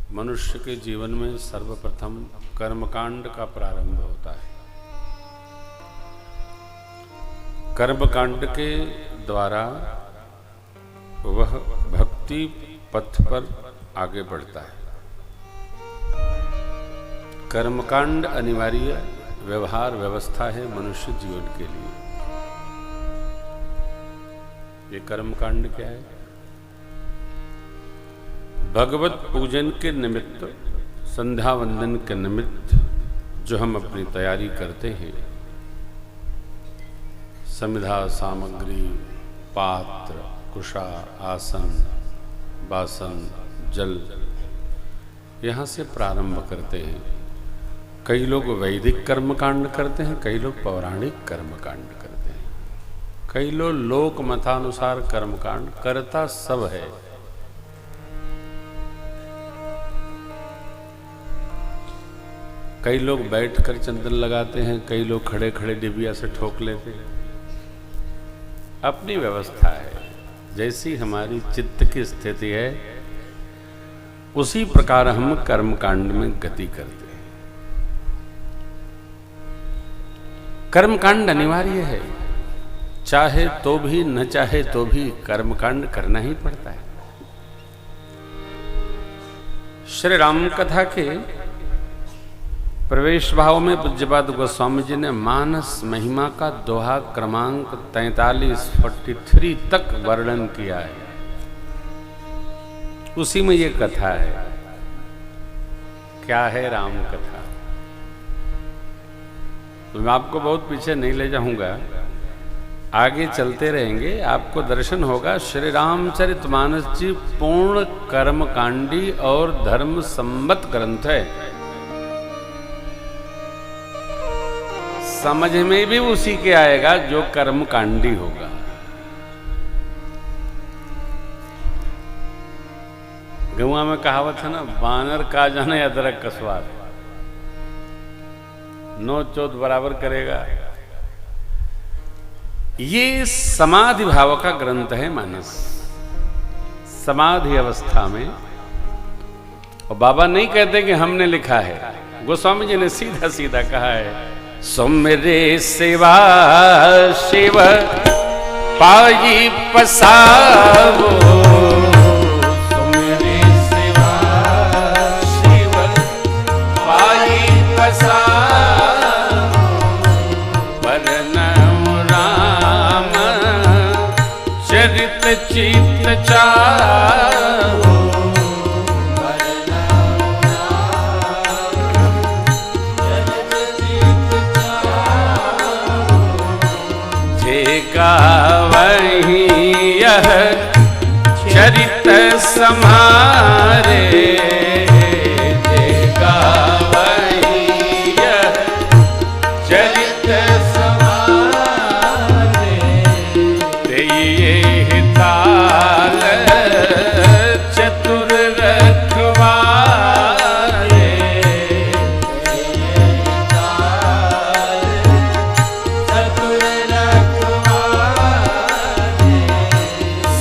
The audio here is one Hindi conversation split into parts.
मनुष्य के जीवन में सर्वप्रथम कर्मकांड का प्रारंभ होता है। कर्मकांड के द्वारा वह भक्ति पथ पर आगे बढ़ता है। कर्मकांड अनिवार्य व्यवहार व्यवस्था है मनुष्य जीवन के लिए। ये कर्मकांड क्या है? भगवत पूजन के निमित्त, संध्या वंदन के निमित्त जो हम अपनी तैयारी करते हैं, समिधा सामग्री, पात्र, कुशा, आसन, बासन, जल, यहाँ से प्रारंभ करते हैं। कई लोग वैदिक कर्मकांड करते हैं, कई लोग पौराणिक कर्मकांड करते हैं, कई लोग लोक मतानुसार कर्मकांड करता सब है। कई लोग बैठकर चंदन लगाते हैं, कई लोग खड़े खड़े डिबिया से ठोक लेते हैं। अपनी व्यवस्था है, जैसी हमारी चित्त की स्थिति है उसी प्रकार हम कर्मकांड में गति करते हैं। कर्मकांड अनिवार्य है, चाहे तो भी न चाहे तो भी कर्मकांड करना ही पड़ता है। श्री राम कथा के प्रवेश भाव में पूज्यपाद गोस्वामी जी ने मानस महिमा का दोहा क्रमांक 43 तक वर्णन किया है। उसी में ये कथा है। क्या है राम कथा? तो मैं आपको बहुत पीछे नहीं ले जाऊंगा, आगे चलते रहेंगे, आपको दर्शन होगा। श्री रामचरितमानस जी पूर्ण कर्मकांडी और धर्म सम्मत ग्रंथ है। समझ में भी उसी के आएगा जो कर्मकांडी होगा। गौआ में कहावत है ना, बानर का जाने अदरक का स्वाद, नो चौथ बराबर करेगा। ये समाधि भाव का ग्रंथ है मानस। समाधि अवस्था में, और बाबा नहीं कहते कि हमने लिखा है, गोस्वामी जी ने सीधा सीधा कहा है, सुमिरे सेवा शिव पाई पसावो, सुमिरे सेवा शिव पाई पसावो, वरनम राम चरित चित चावो, वही यह चरित समारे, देगा वही यह चरित समारे, ये ताल चतुर रखवारे,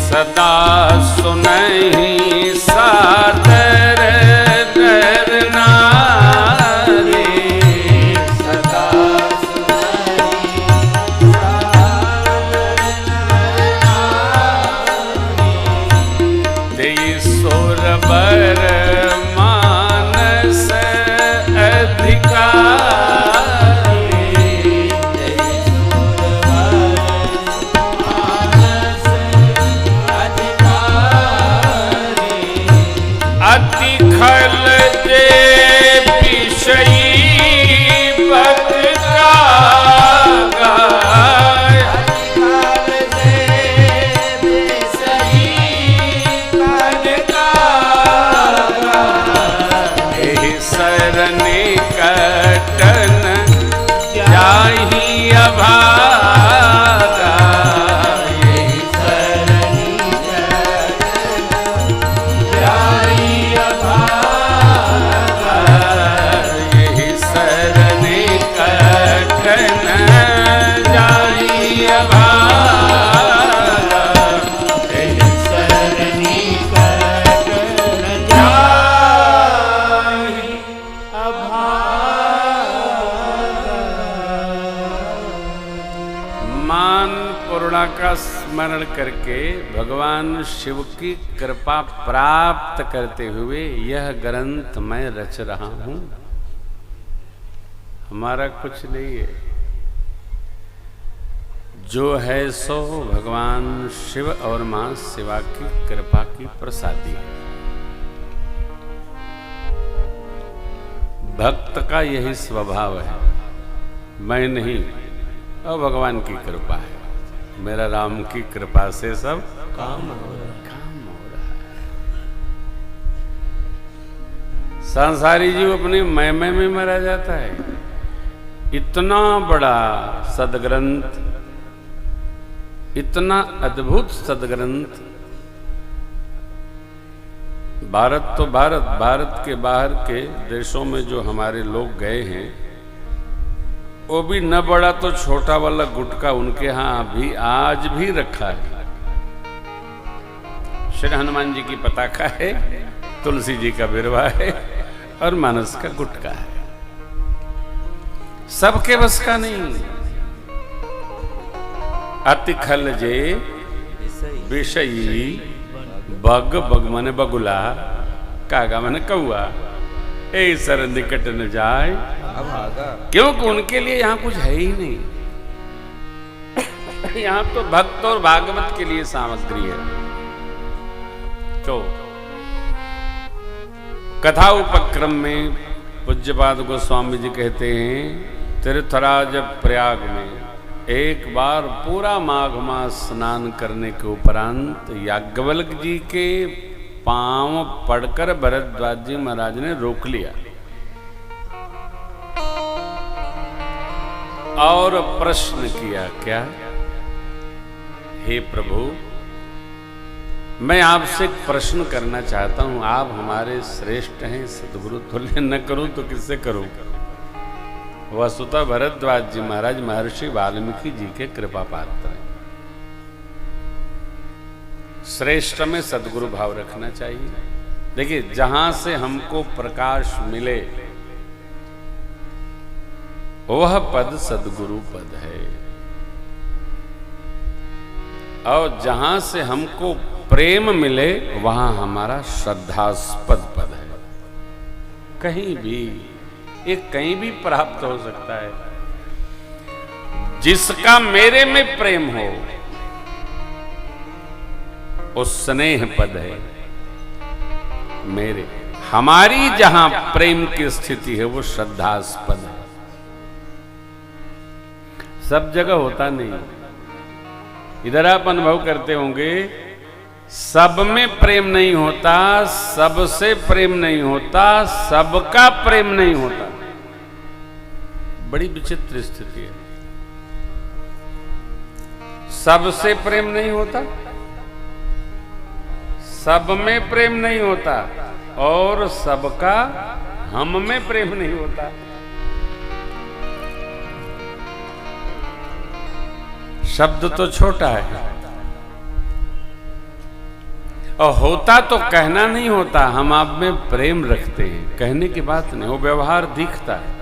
सदा सुनहि सादर नर नारी, सदा सुनहि सादर नर नारी, देई सोर बर मानस अधिकारी, खल जे पिशई भक्ता गाय, खल जे पिशई भक्ता गाय, एहि सरनि कटन जाहि अभागा, एहि सरनि कटन जाहि अभागा, स्मरण करके भगवान शिव की कृपा प्राप्त करते हुए यह ग्रंथ मैं रच रहा हूं। हमारा कुछ नहीं है, जो है सो भगवान शिव और मां शिवा की कृपा की प्रसादी है। भक्त का यही स्वभाव है, मैं नहीं और भगवान की कृपा है। मेरा राम की कृपा से सब काम हो रहा है। संसारी जीव अपने मैं में मरा जाता है। इतना बड़ा सदग्रंथ, इतना अद्भुत सदग्रंथ, भारत तो भारत के बाहर के देशों में जो हमारे लोग गए हैं, वो भी न बड़ा तो छोटा वाला गुटका उनके यहाँ भी आज भी रखा है। श्री हनुमान जी की पताका है, तुलसी जी का बिरवा है और मानस का गुटका है। सबके बस का नहीं। अति खल जे विषयी बग, बग माने बगुला, कागा माने कौआ, ए सर निकट न जाए, क्योंकि उनके लिए यहां कुछ है ही नहीं। यहां तो भक्त और भागवत के लिए सामग्री है। तो कथा उपक्रम में पूज्यपाद गोस्वामी जी कहते हैं, तीर्थराज प्रयाग में एक बार पूरा माघ मास स्नान करने के उपरांत याज्ञवल्क्य जी के पांव पड़कर भरद्वाज जी महाराज ने रोक लिया और प्रश्न किया, क्या? हे प्रभु, मैं आपसे एक प्रश्न करना चाहता हूं। आप हमारे श्रेष्ठ हैं, सदगुरु तुल्य न करूं तो किससे करूं? वस्तुतः भरद्वाज जी महाराज महर्षि वाल्मीकि जी के कृपा पात्र हैं। श्रेष्ठ में सदगुरु भाव रखना चाहिए। देखिए, जहां से हमको प्रकाश मिले वह पद सदगुरु पद है, और जहां से हमको प्रेम मिले वहां हमारा श्रद्धास्पद पद है। कहीं भी एक कहीं भी प्राप्त हो सकता है। जिसका मेरे में प्रेम हो वो स्नेह पद है मेरे। हमारी जहां प्रेम की स्थिति है वो श्रद्धास्पद है। सब जगह होता नहीं। इधर आप अनुभव करते होंगे, सब में प्रेम नहीं होता, सबसे प्रेम नहीं होता, सबका प्रेम नहीं होता। बड़ी विचित्र स्थिति है। सबसे प्रेम नहीं होता, सब में प्रेम नहीं होता, और सबका हम में प्रेम नहीं होता। शब्द तो छोटा है और होता तो कहना नहीं होता। हम आप में प्रेम रखते हैं, कहने की बात नहीं, वो व्यवहार दिखता है।